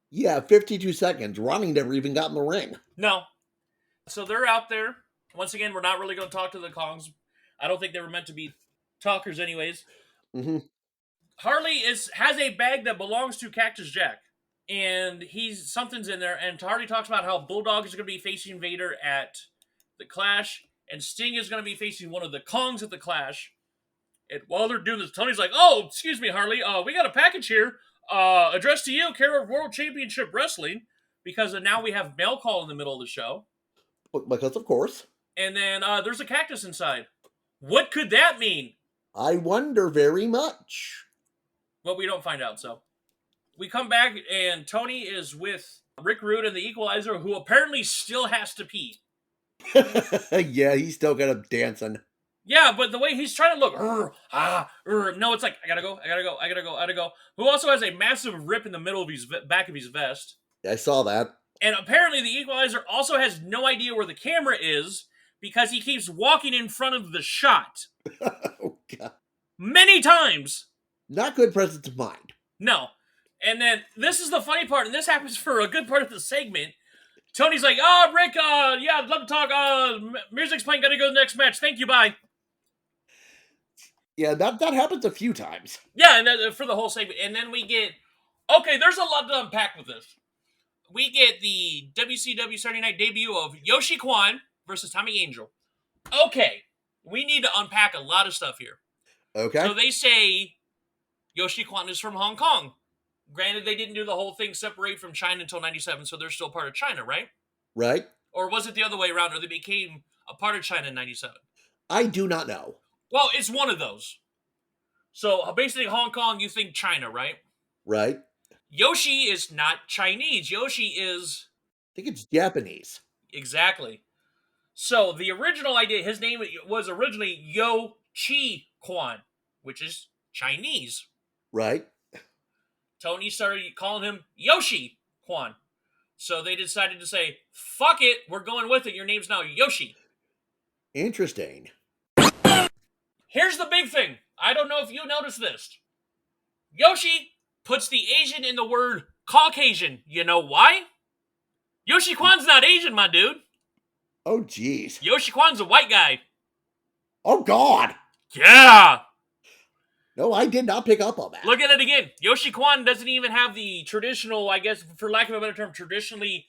Yeah, 52 seconds. Ronnie never even got in the ring. No. So they're out there. Once again, we're not really going to talk to the Kongs. I don't think they were meant to be talkers anyways. Mm-hmm. Harley has a bag that belongs to Cactus Jack. And something's in there. And Harley talks about how Bulldog is going to be facing Vader at the Clash. And Sting is going to be facing one of the Kongs at the Clash. And while they're doing this, Tony's like, oh, excuse me, Harley. We got a package here addressed to you, care of World Championship Wrestling. Because now we have mail call in the middle of the show. Because, of course. And then there's a cactus inside. What could that mean? I wonder very much. Well, we don't find out, so. We come back, and Tony is with Rick Rude and the Equalizer, who apparently still has to pee. Yeah, he's still got him dancing. Yeah, but the way he's trying to look, no, it's like, I gotta go. Who also has a massive rip in the middle of his back of his vest. I saw that. And apparently the Equalizer also has no idea where the camera is, because he keeps walking in front of the shot. Oh, God. Many times. Not good presence of mind. No. And then, this is the funny part, and this happens for a good part of the segment. Tony's like, Rick, yeah, I'd love to talk, music's playing, gotta go to the next match, thank you, bye. Yeah, that happens a few times. Yeah, and for the whole segment. And then we get, okay, there's a lot to unpack with this. We get the WCW Saturday Night debut of Yoshi Kwan versus Tommy Angel. Okay, we need to unpack a lot of stuff here. Okay. So they say Yoshi Kwan is from Hong Kong. Granted, they didn't do the whole thing separate from China until 97, so they're still part of China, right? Right. Or was it the other way around, or they became a part of China in 97? I do not know. Well, it's one of those. So basically, Hong Kong, you think China, right? Right. Yoshi is not Chinese. Yoshi is... I think it's Japanese. Exactly. So the original idea, his name was originally Yo-Chi Kwan, which is Chinese. Right. Tony started calling him Yoshi Kwan. So they decided to say, fuck it, we're going with it. Your name's now Yoshi. Interesting. Here's the big thing. I don't know if you noticed this. Yoshi puts the Asian in the word Caucasian. You know why? Yoshi Kwan's not Asian, my dude. Oh, jeez. Yoshi Kwan's a white guy. Oh, God. Yeah. No, I did not pick up on that. Look at it again. Yoshi Kwan doesn't even have the traditional, I guess, for lack of a better term, traditionally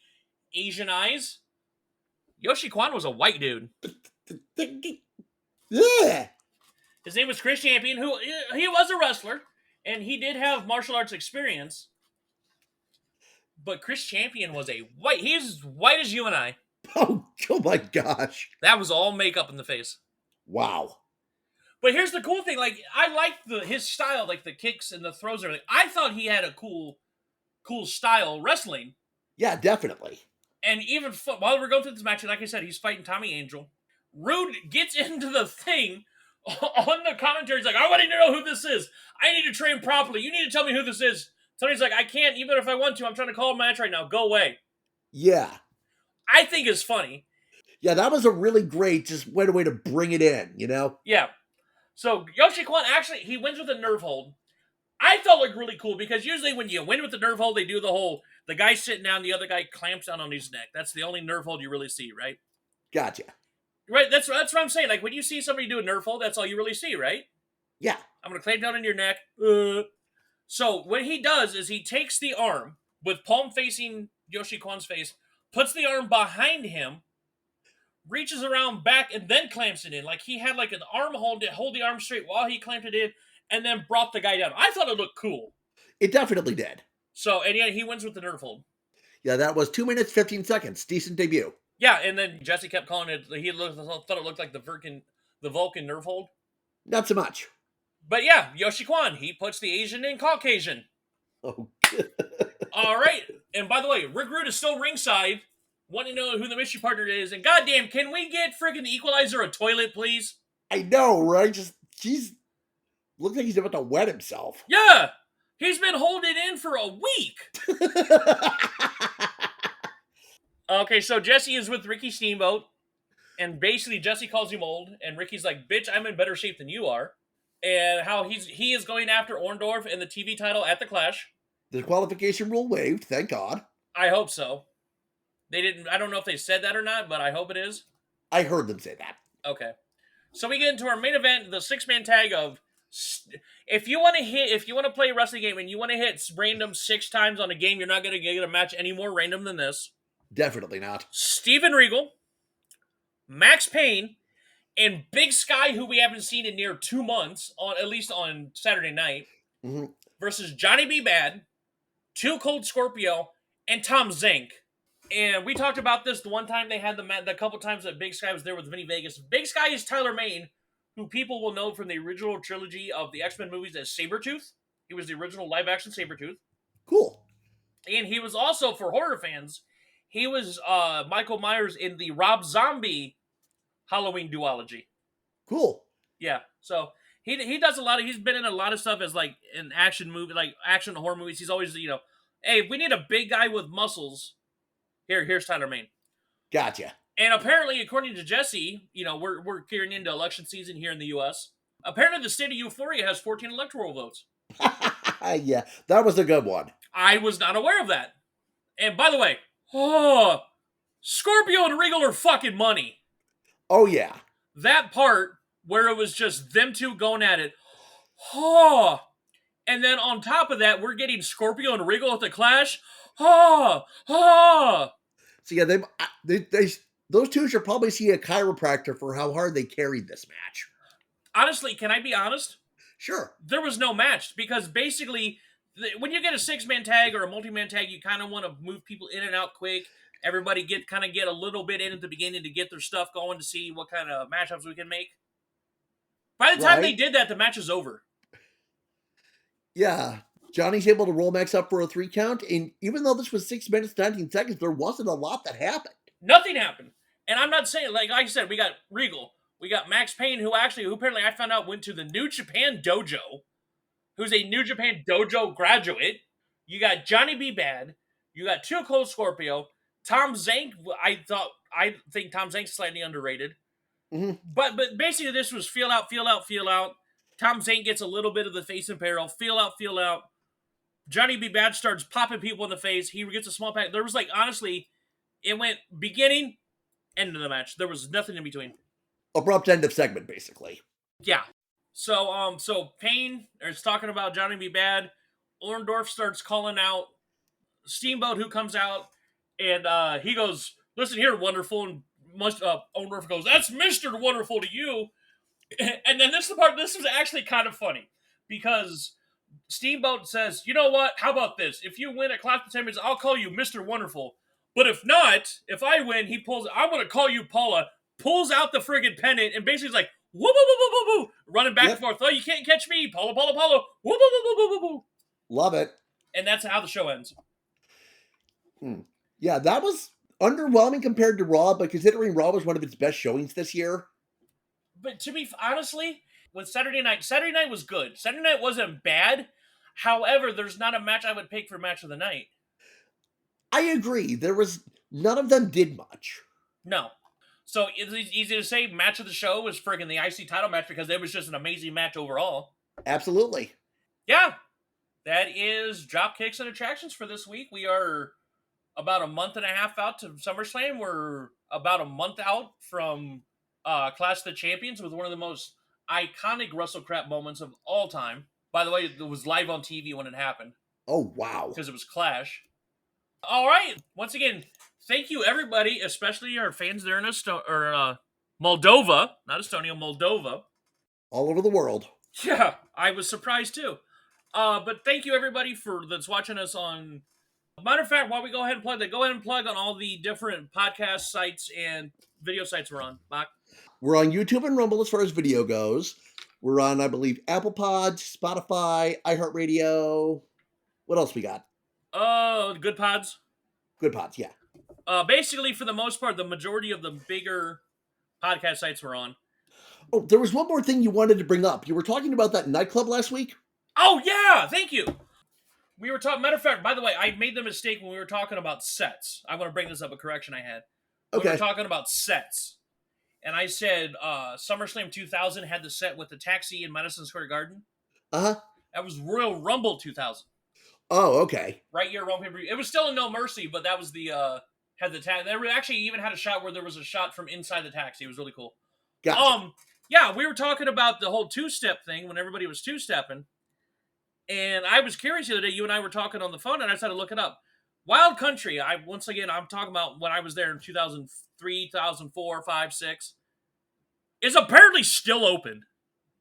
Asian eyes. Yoshi Kwan was a white dude. Yeah. His name was Chris Champion, who he was a wrestler, and he did have martial arts experience. But Chris Champion was a white. He's white as you and I. Oh my gosh. That was all makeup in the face. Wow. But here's the cool thing: like, I liked his style, like the kicks and the throws and everything. I thought he had a cool style wrestling. Yeah, definitely. And even while we're going through this match, and like I said, he's fighting Tommy Angel. Rude gets into the thing on the commentary. He's like, I want to know who this is. I need to train properly. You need to tell me who this is. Tony's like, I can't, even if I want to. I'm trying to call a match right now. Go away. Yeah. I think it's funny. Yeah, that was a really great just way to bring it in, you know? Yeah. So Yoshi Kwan, actually, he wins with a nerve hold. I thought looked really cool because usually when you win with the nerve hold, they do the guy sitting down, the other guy clamps down on his neck. That's the only nerve hold you really see, right? Gotcha. Right, that's what I'm saying. Like, when you see somebody do a nerve hold, that's all you really see, right? Yeah. I'm going to clamp down on your neck. So what he does is he takes the arm, with palm facing Yoshi Kwan's face, puts the arm behind him, reaches around back, and then clamps it in. Like, he had like an arm hold the arm straight while he clamped it in, and then brought the guy down. I thought it looked cool. It definitely did. So, and yeah, he wins with the nerve hold. Yeah, that was 2 minutes, 15 seconds. Decent debut. Yeah, and then Jesse kept calling it, thought it looked like the Vulcan nerve hold. Not so much. But yeah, Yoshi Kwan, he puts the Asian in Caucasian. Oh. All right. And by the way, Rick Rude is still ringside, wanting to know who the mystery partner is. And goddamn, can we get friggin' the Equalizer a toilet, please? I know, right? Looks like he's about to wet himself. Yeah! He's been holding it in for a week! Okay, so Jesse is with Ricky Steamboat, and basically Jesse calls him old, and Ricky's like, bitch, I'm in better shape than you are. And how he is going after Orndorff in the TV title at the Clash. The qualification rule waived, thank God. I hope so. I don't know if they said that or not, but I hope it is. I heard them say that. Okay. So we get into our main event, the 6-man tag of, if you want to play a wrestling game and you want to hit random 6 times on a game, you're not going to get a match any more random than this. Definitely not. Steven Regal, Max Payne, and Big Sky, who we haven't seen in near 2 months, at least on Saturday night, versus Johnny B. Bad, 2 Cold Scorpio, and Tom Zank. And we talked about this the one time they had the couple times that Big Sky was there with Vinny Vegas. Big Sky is Tyler Mane, who people will know from the original trilogy of the X-Men movies as Sabretooth. He was the original live-action Sabretooth. Cool. And he was also, for horror fans, he was Michael Myers in the Rob Zombie Halloween duology. Cool. Yeah, so he does a lot of, he's been in a lot of stuff as like in action movie, like action horror movies. He's always, hey, if we need a big guy with muscles, here's Tyler Mane. Gotcha. And apparently, according to Jesse, we're gearing into election season here in the U.S. Apparently, the state of Euphoria has 14 electoral votes. Yeah, that was a good one. I was not aware of that. And by the way, Scorpio and Regal are fucking money. Oh, yeah. That part where it was just them two going at it. And then on top of that, we're getting Scorpio and Regal at the Clash. So yeah, those two should probably see a chiropractor for how hard they carried this match. Honestly, can I be honest? Sure. There was no match because basically, when you get a 6-man tag or a multi-man tag, you kind of want to move people in and out quick. Everybody get a little bit in at the beginning to get their stuff going to see what kind of matchups we can make. By the time they did that, the match is over. Yeah. Johnny's able to roll Max up for a 3 count, and even though this was 6 minutes, 19 seconds, there wasn't a lot that happened. Nothing happened. And I'm not saying, like I said, we got Regal. We got Max Payne, who apparently I found out went to the New Japan Dojo, who's a New Japan Dojo graduate. You got Johnny B. Bad. You got 2 Cold Scorpio. Tom Zank, I think Tom Zank's slightly underrated. Mm-hmm. But basically this was feel out. Tom Zane gets a little bit of the face in peril. Feel out, feel out. Johnny B. Bad starts popping people in the face. He gets a small pack. There was honestly, it went beginning, end of the match. There was nothing in between. Abrupt end of segment, basically. Yeah. So Payne is talking about Johnny B. Bad. Orndorff starts calling out Steamboat, who comes out, and he goes, "Listen here, Wonderful." And Orndorff goes, "That's Mr. Wonderful to you." And then this is the part. This was actually kind of funny because Steamboat says, "You know what? How about this? If you win at Clash of Champions, I'll call you Mr. Wonderful. But if not, if I win, I'm going to call you Paula." Pulls out the friggin' pennant and basically is like, "Woo, woo, woo, woo, woo, woo," running back and forth. "Oh, you can't catch me, Paula, Paula, Paula. Woo, woo, woo, woo, woo, woo, woo." Love it. And that's how the show ends. Yeah, that was underwhelming compared to Raw, but considering Raw was one of its best showings this year. But to be honestly, with Saturday night was good. Saturday night wasn't bad. However, there's not a match I would pick for match of the night. I agree. None of them did much. No. So it's easy to say match of the show was friggin' the IC title match because it was just an amazing match overall. Absolutely. Yeah. That is Dropkicks and Attractions for this week. We are about a month and a half out to SummerSlam. We're about a month out from Clash of the Champions with one of the most iconic WrestleCrap moments of all time. By the way, it was live on TV when it happened. Oh, wow. Because it was Clash. All right. Once again, thank you, everybody, especially our fans there in Moldova. Not Estonia, Moldova. All over the world. Yeah, I was surprised, too. But thank you, everybody, that's watching us on... Matter of fact, while we go ahead and plug on all the different podcast sites and video sites we're on. Bach. We're on YouTube and Rumble as far as video goes. We're on, I believe, Apple Pods, Spotify, iHeartRadio. What else we got? Good Pods. Good Pods, yeah. Basically, for the most part, the majority of the bigger podcast sites we're on. Oh, there was one more thing you wanted to bring up. You were talking about that nightclub last week? Oh, yeah! Thank you! We were talking... Matter of fact, by the way, I made the mistake when we were talking about sets. I want to bring this up, a correction I had. Okay. We were talking about sets. And I said SummerSlam 2000 had the set with the taxi in Madison Square Garden. Uh-huh. That was Royal Rumble 2000. Oh, okay. Right here, Rumble pay-per-view. It was still in No Mercy, but that was had the taxi. They actually even had a shot where there was a shot from inside the taxi. It was really cool. Gotcha. Yeah, we were talking about the whole two-step thing when everybody was two-stepping. And I was curious the other day, you and I were talking on the phone, and I started to look it up. Wild Country, I'm talking about when I was there in 2003, 2004, 5, 6, is apparently still open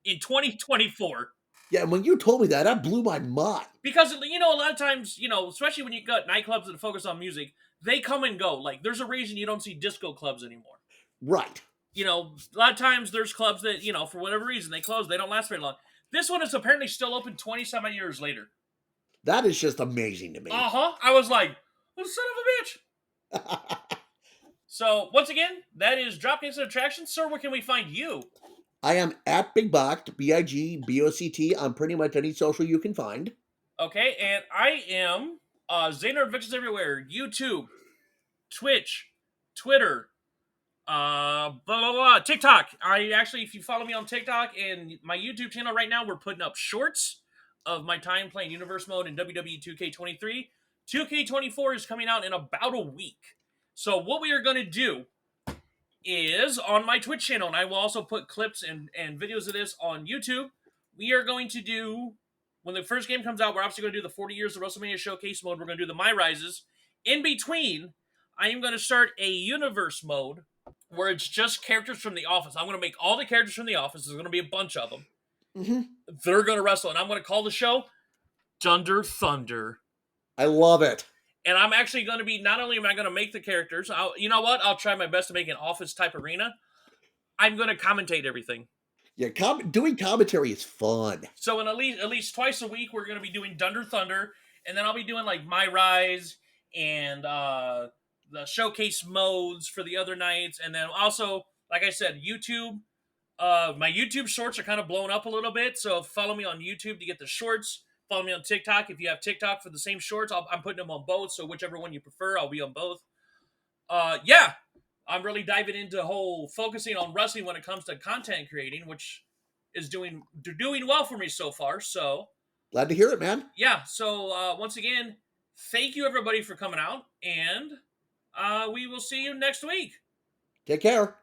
in 2024. Yeah, and when you told me that blew my mind. Because, a lot of times, especially when you got nightclubs that focus on music, they come and go. Like, there's a reason you don't see disco clubs anymore. Right. A lot of times there's clubs that, for whatever reason, they close. They don't last very long. This one is apparently still open 20-some years later. That is just amazing to me. Uh-huh. I was like, oh, son of a bitch. So, once again, that is Dropkicks and Attractions. Sir, where can we find you? I am at Big Boct, BIGBOCT, on pretty much any social you can find. Okay, and I am Zaner Adventures Everywhere, YouTube, Twitch, Twitter, TikTok. If you follow me on TikTok and my YouTube channel right now, we're putting up shorts of my time playing Universe Mode in WWE 2K23. 2K24 is coming out in about a week. So what we are going to do is on my Twitch channel, and I will also put clips and videos of this on YouTube. We are going to do, when the first game comes out, we're obviously going to do the 40 Years of WrestleMania Showcase mode. We're going to do the My Rises. In between, I am going to start a Universe mode where it's just characters from The Office. I'm going to make all the characters from The Office. There's going to be a bunch of them. Mm-hmm. They're going to wrestle, and I'm going to call the show Dunder Thunder. I love it. And I'm actually going to be, not only am I going to make the characters, you know what? I'll try my best to make an Office type arena. I'm going to commentate everything. Yeah, doing commentary is fun. So at least twice a week, we're going to be doing Dunder Thunder, and then I'll be doing like My Rise and the showcase modes for the other nights, and then also, like I said, YouTube. My YouTube shorts are kind of blowing up a little bit, so follow me on YouTube to get the shorts. Follow me on TikTok. If you have TikTok for the same shorts, I'm putting them on both, so whichever one you prefer, I'll be on both. I'm really diving into focusing on wrestling when it comes to content creating, which is doing well for me so far. So Glad to hear it, man. yeah. So once again, thank you everybody for coming out, and we will see you next week. Take care.